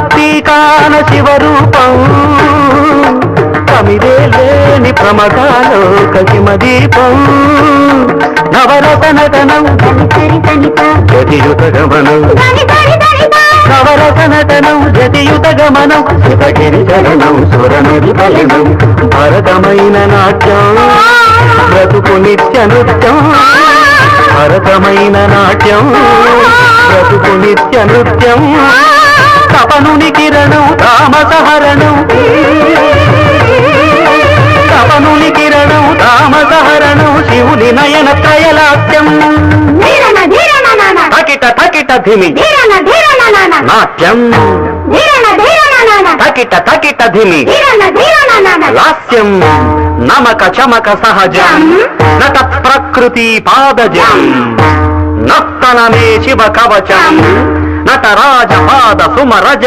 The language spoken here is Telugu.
కార్తీకాన శివరూపం కమిదే లేని ప్రమదాలోక హిమదీపం నవరస నటనం జతియుత గమనం నవరస నటనం జతియుత గమనం శివగిరి చరణం సురనది ఫలినం భరతమైన నాట్యం బ్రతుకు నిత్య నృత్యం భరతమైన నాట్యం బ్రతుకు నిత్య నృత్యం తపనుని కిరణం తామసహరణం తపనుని కిరణం తామసహరణం శివుని నయన త్రయలాక్యం తకిట తకిట ధిమి నాట్యం తకిట తకిట ధిమి లాస్యం నమక చమక సహజం నట ప్రకృతి పాదజం నర్తనమే శివ కవచం నటరాజ పాద సుమరజ